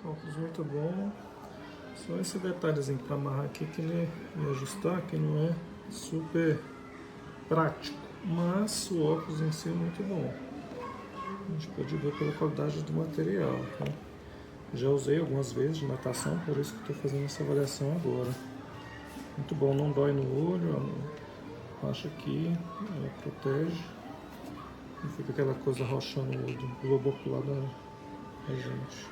Óculos muito bom. Só esse detalhezinho para amarrar aqui que me ajustar, que não é super prático. Mas o óculos em si é muito bom. A gente pode ver pela qualidade do material. Tá? Já usei algumas vezes de natação, por isso que estou fazendo essa avaliação agora. Muito bom, não dói no olho, acho aqui, protege. Não fica aquela coisa roxando o olho, o globo ocular da gente.